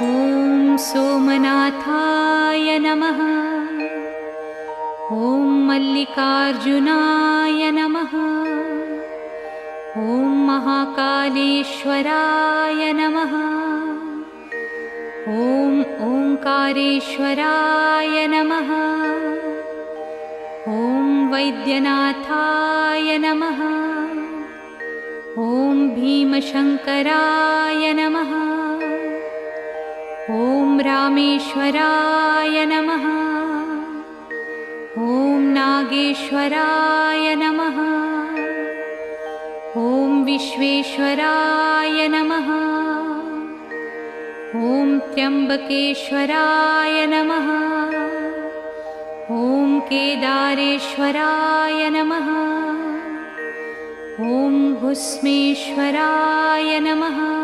ॐ सोमनाथाय नमः। ॐ मल्लिकार्जुनाय नमः। ॐ महाकालेश्वराय नमः। ॐ ओंकारेश्वराय नमः। ॐ वैद्यनाथाय नमः। ॐ भीमशंकराय नमः। ॐ रामेश्वराय नमः। ॐ नागेश्वराय नमः। ॐ विश्वेश्वराय नमः। ॐ त्र्यंबकेश्वराय नमः। ॐ केदारेश्वराय नमः। ॐ भुस्मेश्वराय नमः।